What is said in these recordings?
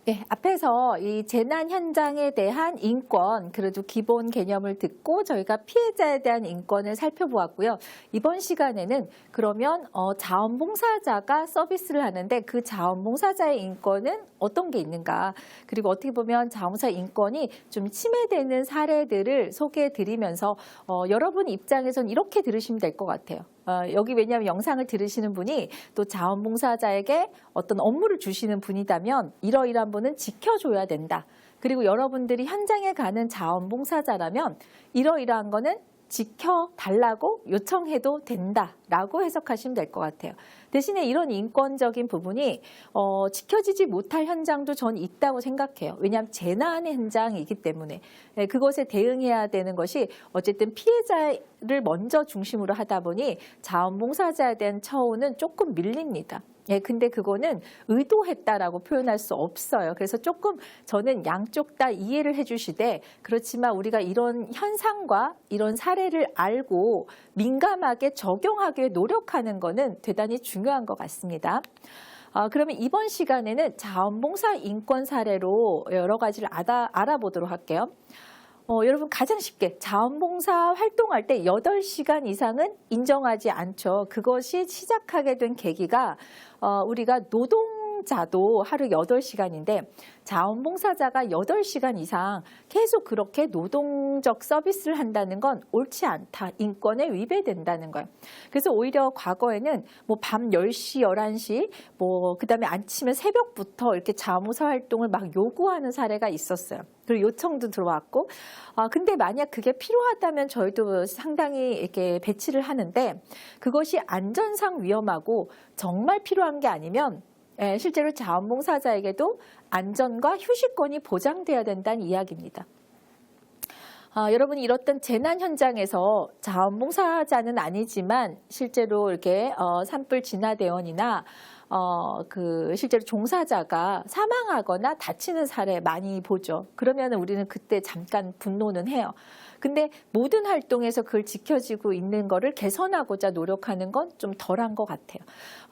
네, 앞에서 이 재난 현장에 대한 인권, 그래도 기본 개념을 듣고 저희가 피해자에 대한 인권을 살펴보았고요. 이번 시간에는 그러면 자원봉사자가 서비스를 하는데 그 자원봉사자의 인권은 어떤 게 있는가, 그리고 어떻게 보면 자원봉사 인권이 좀 침해되는 사례들을 소개해 드리면서 여러분 입장에선 이렇게 들으시면 될 것 같아요. 여기 왜냐하면 영상을 들으시는 분이 또 자원봉사자에게 어떤 업무를 주시는 분이라면 이러이러한 분은 지켜줘야 된다. 그리고 여러분들이 현장에 가는 자원봉사자라면 이러이러한 거는 지켜달라고 요청해도 된다라고 해석하시면 될 것 같아요. 대신에 이런 인권적인 부분이 지켜지지 못할 현장도 전 있다고 생각해요. 왜냐하면 재난의 현장이기 때문에 그것에 대응해야 되는 것이 어쨌든 피해자를 먼저 중심으로 하다 보니 자원봉사자에 대한 처우는 조금 밀립니다. 근데 그거는 의도했다라고 표현할 수 없어요. 그래서 조금 저는 양쪽 다 이해를 해주시되, 그렇지만 우리가 이런 현상과 이런 사례를 알고 민감하게 적용하기 노력하는 거는 대단히 중요한 것 같습니다. 그러면 이번 시간에는 자원봉사 인권 사례로 여러 가지를 알아보도록 할게요. 여러분 가장 쉽게 자원봉사 활동할 때 8시간 이상은 인정하지 않죠. 그것이 시작하게 된 계기가 우리가 노동자도 하루 8시간인데 자원봉사자가 8시간 이상 계속 그렇게 노동적 서비스를 한다는 건 옳지 않다. 인권에 위배된다는 거예요. 그래서 오히려 과거에는 뭐 밤 10시, 11시, 그다음에 안 치면 새벽부터 이렇게 자원봉사 활동을 막 요구하는 사례가 있었어요. 그리고 요청도 들어왔고, 근데 만약 그게 필요하다면 저희도 상당히 이렇게 배치를 하는데 그것이 안전상 위험하고 정말 필요한 게 아니면 실제로 자원봉사자에게도 안전과 휴식권이 보장돼야 된다는 이야기입니다. 여러분이 이렇던 재난 현장에서 자원봉사자는 아니지만 실제로 이렇게 산불 진화대원이나 실제로 종사자가 사망하거나 다치는 사례 많이 보죠. 그러면 우리는 그때 잠깐 분노는 해요. 근데 모든 활동에서 그걸 지켜지고 있는 거를 개선하고자 노력하는 건 좀 덜한 것 같아요.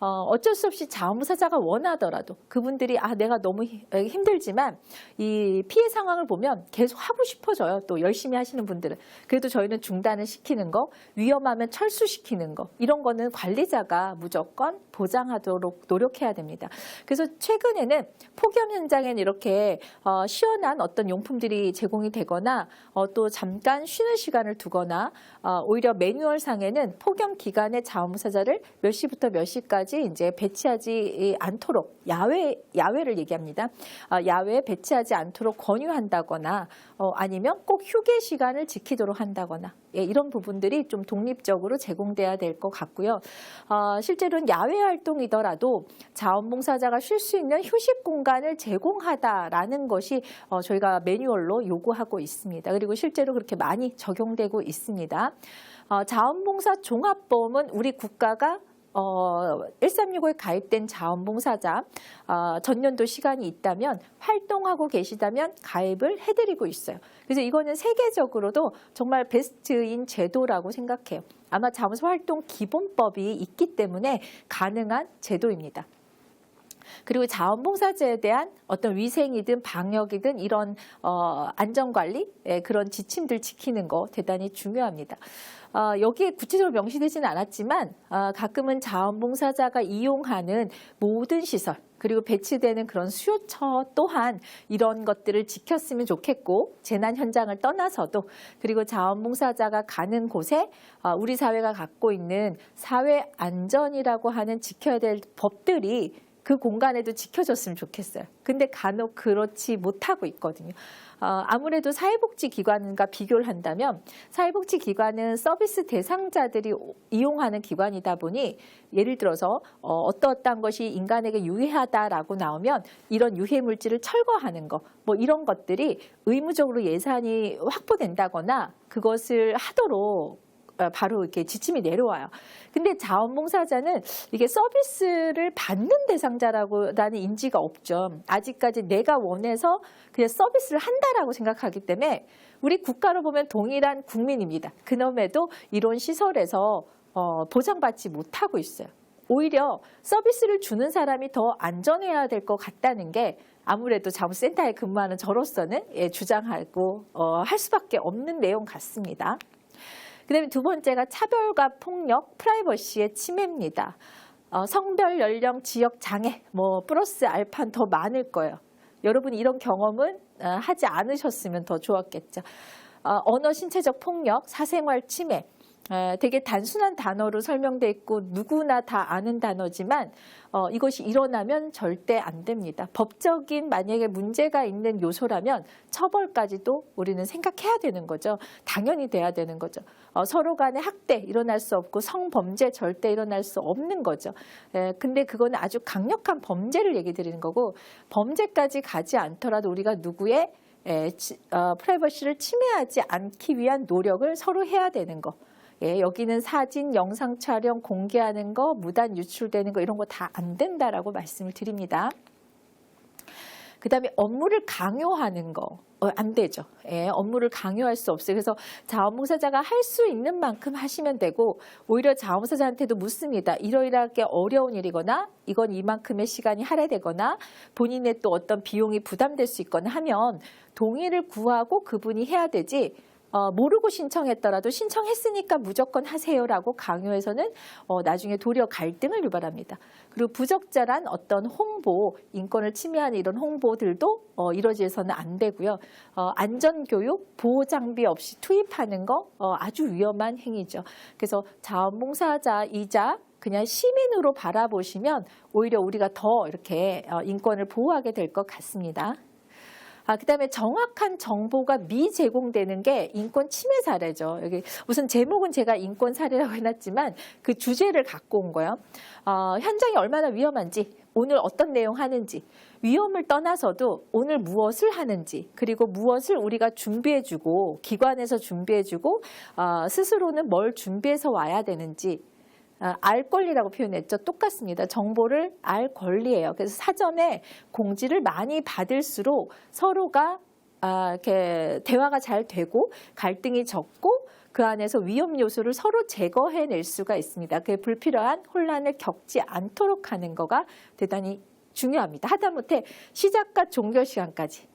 어쩔 수 없이 자원봉사자가 원하더라도 그분들이 내가 너무 힘들지만 이 피해 상황을 보면 계속 하고 싶어져요. 또 열심히 하시는 분들은. 그래도 저희는 중단을 시키는 거, 위험하면 철수시키는 거, 이런 거는 관리자가 무조건 보장하도록 노력해야 됩니다. 그래서 최근에는 폭염 현장에는 이렇게 시원한 어떤 용품들이 제공이 되거나 또 잠깐 쉬는 시간을 두거나 오히려 매뉴얼상에는 폭염 기간에 자원봉사자를 몇 시부터 몇 시까지 이제 배치하지 않도록 야외를 얘기합니다. 야외에 배치하지 않도록 권유한다거나 아니면 꼭 휴게 시간을 지키도록 한다거나 이런 부분들이 좀 독립적으로 제공돼야 될 것 같고요. 실제로는 야외 활동이더라도 자원봉사자가 쉴 수 있는 휴식 공간을 제공하다라는 것이 저희가 매뉴얼로 요구하고 있습니다. 그리고 실제로 그렇게 많이 적용되고 있습니다. 자원봉사 종합보험은 우리 국가가 1365에 가입된 자원봉사자 전년도 시간이 있다면 활동하고 계시다면 가입을 해드리고 있어요. 그래서 이거는 세계적으로도 정말 베스트인 제도라고 생각해요. 아마 자원봉사 활동 기본법이 있기 때문에 가능한 제도입니다. 그리고 자원봉사자에 대한 어떤 위생이든 방역이든 이런 안전관리, 그런 지침들 지키는 거 대단히 중요합니다. 여기에 구체적으로 명시되지는 않았지만 가끔은 자원봉사자가 이용하는 모든 시설, 그리고 배치되는 그런 수요처 또한 이런 것들을 지켰으면 좋겠고, 재난 현장을 떠나서도, 그리고 자원봉사자가 가는 곳에 우리 사회가 갖고 있는 사회 안전이라고 하는 지켜야 될 법들이 그 공간에도 지켜졌으면 좋겠어요. 근데 간혹 그렇지 못하고 있거든요. 아무래도 사회복지기관과 비교를 한다면 사회복지기관은 서비스 대상자들이 이용하는 기관이다 보니 예를 들어서 어떠한 것이 인간에게 유해하다라고 나오면 이런 유해물질을 철거하는 거, 이런 것들이 의무적으로 예산이 확보된다거나 그것을 하도록 바로 이렇게 지침이 내려와요. 근데 자원봉사자는 이게 서비스를 받는 대상자라는 인지가 없죠. 아직까지 내가 원해서 그냥 서비스를 한다라고 생각하기 때문에 우리 국가로 보면 동일한 국민입니다. 그럼에도 이런 시설에서 보장받지 못하고 있어요. 오히려 서비스를 주는 사람이 더 안전해야 될 것 같다는 게 아무래도 자원센터에 근무하는 저로서는 주장하고 할 수밖에 없는 내용 같습니다. 그다음에 두 번째가 차별과 폭력, 프라이버시의 침해입니다. 성별, 연령, 지역, 장애, 플러스 알파는 더 많을 거예요. 여러분 이런 경험은 하지 않으셨으면 더 좋았겠죠. 언어, 신체적 폭력, 사생활 침해, 되게 단순한 단어로 설명돼 있고 누구나 다 아는 단어지만 이것이 일어나면 절대 안 됩니다. 법적인 만약에 문제가 있는 요소라면 처벌까지도 우리는 생각해야 되는 거죠. 당연히 돼야 되는 거죠. 서로 간의 학대 일어날 수 없고 성범죄 절대 일어날 수 없는 거죠. 근데 그거는 아주 강력한 범죄를 얘기 드리는 거고 범죄까지 가지 않더라도 우리가 누구의 프라이버시를 침해하지 않기 위한 노력을 서로 해야 되는 거. 여기는 사진, 영상 촬영, 공개하는 거, 무단 유출되는 거 이런 거 다 안 된다라고 말씀을 드립니다. 그 다음에 업무를 강요하는 거 안 되죠. 업무를 강요할 수 없어요. 그래서 자원봉사자가 할 수 있는 만큼 하시면 되고 오히려 자원봉사자한테도 묻습니다. 이러이러하게 어려운 일이거나 이건 이만큼의 시간이 할애되거나 본인의 또 어떤 비용이 부담될 수 있거나 하면 동의를 구하고 그분이 해야 되지 모르고 신청했더라도 신청했으니까 무조건 하세요라고 강요해서는 나중에 도리어 갈등을 유발합니다. 그리고 부적절한 어떤 홍보, 인권을 침해하는 이런 홍보들도 이루어져서는 안 되고요. 안전교육, 보호장비 없이 투입하는 거 아주 위험한 행위죠. 그래서 자원봉사자이자 그냥 시민으로 바라보시면 오히려 우리가 더 이렇게 인권을 보호하게 될 것 같습니다. 그다음에 정확한 정보가 미제공되는 게 인권 침해 사례죠. 여기 우선 제목은 제가 인권 사례라고 해놨지만 그 주제를 갖고 온 거예요. 현장이 얼마나 위험한지, 오늘 어떤 내용 하는지, 위험을 떠나서도 오늘 무엇을 하는지, 그리고 무엇을 우리가 준비해주고 기관에서 준비해주고 스스로는 뭘 준비해서 와야 되는지 알 권리라고 표현했죠. 똑같습니다. 정보를 알 권리예요. 그래서 사전에 공지를 많이 받을수록 서로가 이렇게 대화가 잘 되고 갈등이 적고 그 안에서 위험 요소를 서로 제거해낼 수가 있습니다. 그 불필요한 혼란을 겪지 않도록 하는 거가 대단히 중요합니다. 하다못해 시작과 종결 시간까지.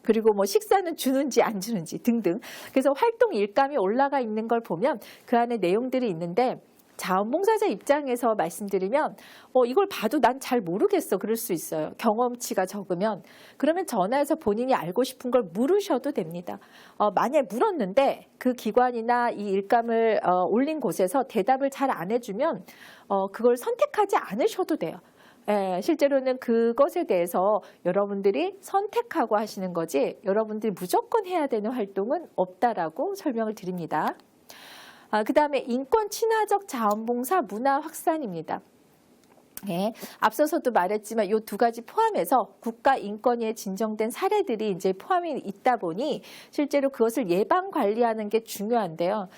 그리고 식사는 주는지 안 주는지 등등. 그래서 활동 일감이 올라가 있는 걸 보면 그 안에 내용들이 있는데 자원봉사자 입장에서 말씀드리면 이걸 봐도 난 잘 모르겠어 그럴 수 있어요. 경험치가 적으면. 그러면 전화해서 본인이 알고 싶은 걸 물으셔도 됩니다. 만약에 물었는데 그 기관이나 이 일감을 올린 곳에서 대답을 잘 안 해주면 그걸 선택하지 않으셔도 돼요. 실제로는 그것에 대해서 여러분들이 선택하고 하시는 거지 여러분들이 무조건 해야 되는 활동은 없다라고 설명을 드립니다. 그 다음에 인권 친화적 자원봉사 문화 확산입니다. 앞서서도 말했지만 이 두 가지 포함해서 국가인권위에 진정된 사례들이 이제 포함이 있다 보니 실제로 그것을 예방 관리하는 게 중요한데요.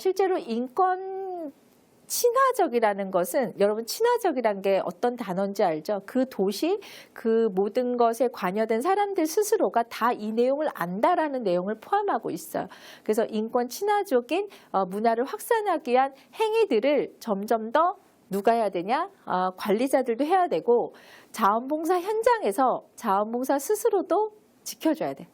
실제로 인권 친화적이라는 것은 여러분 친화적이란 게 어떤 단어인지 알죠? 그 도시, 그 모든 것에 관여된 사람들 스스로가 다 이 내용을 안다라는 내용을 포함하고 있어요. 그래서 인권 친화적인 문화를 확산하기 위한 행위들을 점점 더 누가 해야 되냐? 관리자들도 해야 되고 자원봉사 현장에서 자원봉사 스스로도 지켜줘야 돼.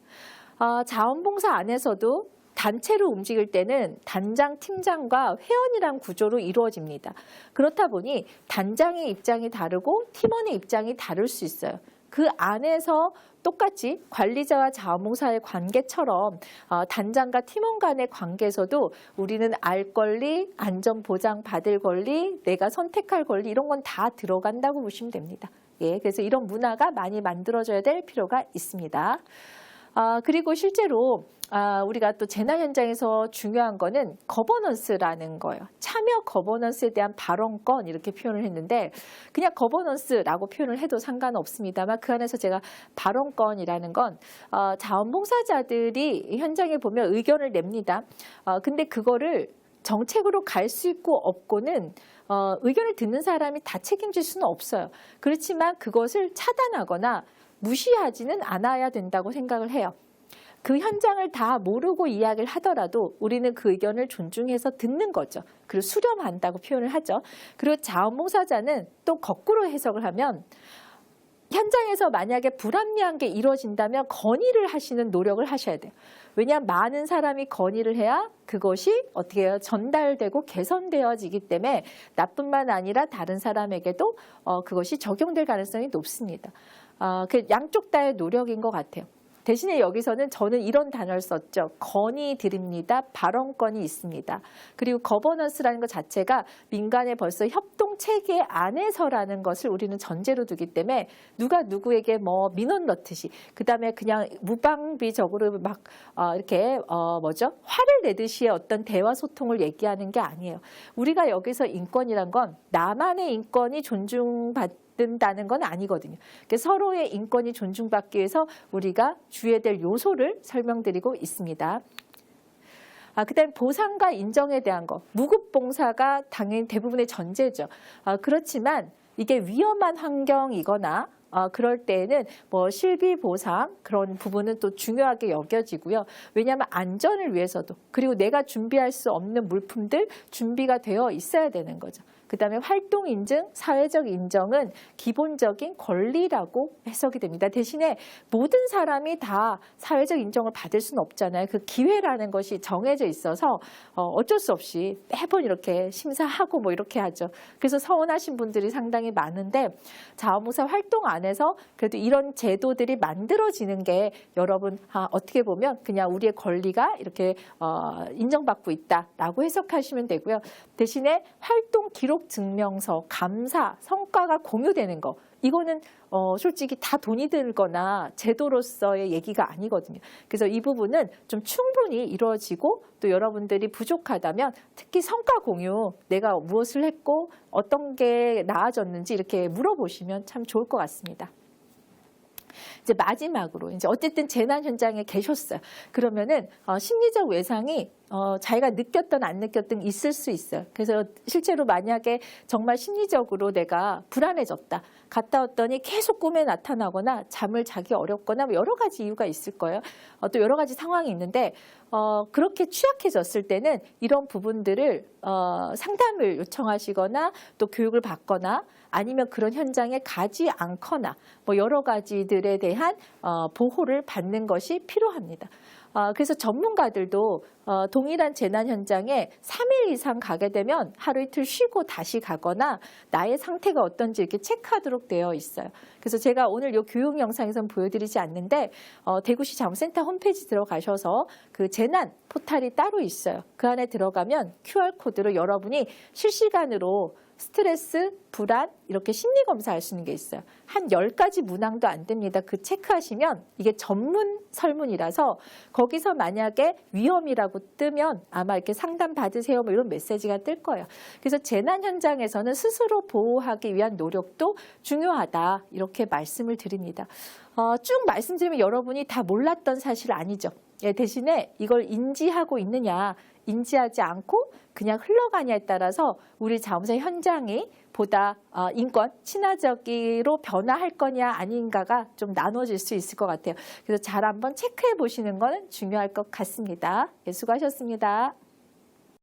자원봉사 안에서도 단체로 움직일 때는 단장, 팀장과 회원이란 구조로 이루어집니다. 그렇다 보니 단장의 입장이 다르고 팀원의 입장이 다를 수 있어요. 그 안에서 똑같이 관리자와 자원봉사의 관계처럼 단장과 팀원 간의 관계에서도 우리는 알 권리, 안전보장 받을 권리, 내가 선택할 권리 이런 건 다 들어간다고 보시면 됩니다. 그래서 이런 문화가 많이 만들어져야 될 필요가 있습니다. 그리고 실제로 우리가 또 재난 현장에서 중요한 거는 거버넌스라는 거예요. 참여 거버넌스에 대한 발언권 이렇게 표현을 했는데 그냥 거버넌스라고 표현을 해도 상관없습니다만 그 안에서 제가 발언권이라는 건 자원봉사자들이 현장에 보면 의견을 냅니다. 근데 그거를 정책으로 갈 수 있고 없고는 의견을 듣는 사람이 다 책임질 수는 없어요. 그렇지만 그것을 차단하거나 무시하지는 않아야 된다고 생각을 해요. 그 현장을 다 모르고 이야기를 하더라도 우리는 그 의견을 존중해서 듣는 거죠. 그리고 수렴한다고 표현을 하죠. 그리고 자원봉사자는 또 거꾸로 해석을 하면 현장에서 만약에 불합리한 게 이루어진다면 건의를 하시는 노력을 하셔야 돼요. 왜냐하면 많은 사람이 건의를 해야 그것이 어떻게 해요? 전달되고 개선되어지기 때문에 나뿐만 아니라 다른 사람에게도 그것이 적용될 가능성이 높습니다. 그 양쪽 다의 노력인 것 같아요. 대신에 여기서는 저는 이런 단어를 썼죠. 건의 드립니다. 발언권이 있습니다. 그리고 거버넌스라는 것 자체가 민간의 벌써 협동 체계 안에서라는 것을 우리는 전제로 두기 때문에 누가 누구에게 뭐 민원 넣듯이 그다음에 그냥 무방비적으로 막 이렇게 화를 내듯이 어떤 대화 소통을 얘기하는 게 아니에요. 우리가 여기서 인권이란 건 나만의 인권이 존중받는다는 건 아니거든요. 서로의 인권이 존중받기 위해서 우리가 주의해야 될 요소를 설명드리고 있습니다. 그다음에 보상과 인정에 대한 거, 무급봉사가 당연히 대부분의 전제죠. 그렇지만 이게 위험한 환경이거나 그럴 때에는 뭐 실비 보상 그런 부분은 또 중요하게 여겨지고요. 왜냐하면 안전을 위해서도 그리고 내가 준비할 수 없는 물품들 준비가 되어 있어야 되는 거죠. 그다음에 활동 인증, 사회적 인정은 기본적인 권리라고 해석이 됩니다. 대신에 모든 사람이 다 사회적 인정을 받을 수는 없잖아요. 그 기회라는 것이 정해져 있어서 어쩔 수 없이 매번 이렇게 심사하고 뭐 이렇게 하죠. 그래서 서운하신 분들이 상당히 많은데 자원봉사 활동 안에서 그래도 이런 제도들이 만들어지는 게 여러분 어떻게 보면 그냥 우리의 권리가 이렇게 인정받고 있다라고 해석하시면 되고요. 대신에 활동 기록 증명서, 감사, 성과가 공유되는 거 이거는 솔직히 다 돈이 들거나 제도로서의 얘기가 아니거든요. 그래서 이 부분은 좀 충분히 이루어지고 또 여러분들이 부족하다면 특히 성과 공유, 내가 무엇을 했고 어떤 게 나아졌는지 이렇게 물어보시면 참 좋을 것 같습니다. 이제 마지막으로 이제 어쨌든 재난 현장에 계셨어요. 그러면은 심리적 외상이 자기가 느꼈든 안 느꼈든 있을 수 있어요. 그래서 실제로 만약에 정말 심리적으로 내가 불안해졌다. 갔다 왔더니 계속 꿈에 나타나거나 잠을 자기 어렵거나 뭐 여러 가지 이유가 있을 거예요. 또 여러 가지 상황이 있는데 그렇게 취약해졌을 때는 이런 부분들을 상담을 요청하시거나 또 교육을 받거나 아니면 그런 현장에 가지 않거나 뭐 여러 가지들에 대한 보호를 받는 것이 필요합니다. 그래서 전문가들도 동일한 재난 현장에 3일 이상 가게 되면 하루 이틀 쉬고 다시 가거나 나의 상태가 어떤지 이렇게 체크하도록 되어 있어요. 그래서 제가 오늘 이 교육 영상에서는 보여드리지 않는데 대구시 자원센터 홈페이지 들어가셔서 그 재난 포탈이 따로 있어요. 그 안에 들어가면 QR코드로 여러분이 실시간으로 스트레스, 불안 이렇게 심리검사할 수 있는 게 있어요. 한 10가지 문항도 안 됩니다. 그 체크하시면 이게 전문 설문이라서 거기서 만약에 위험이라고 뜨면 아마 이렇게 상담 받으세요 뭐 이런 메시지가 뜰 거예요. 그래서 재난 현장에서는 스스로 보호하기 위한 노력도 중요하다 이렇게 말씀을 드립니다. 쭉 말씀드리면 여러분이 다 몰랐던 사실 아니죠. 대신에 이걸 인지하고 있느냐 인지하지 않고 그냥 흘러가냐에 따라서 우리 자원봉사 현장이 보다 인권 친화적으로 변화할 거냐 아닌가가 좀 나눠질 수 있을 것 같아요. 그래서 잘 한번 체크해 보시는 건 중요할 것 같습니다. 수고하셨습니다.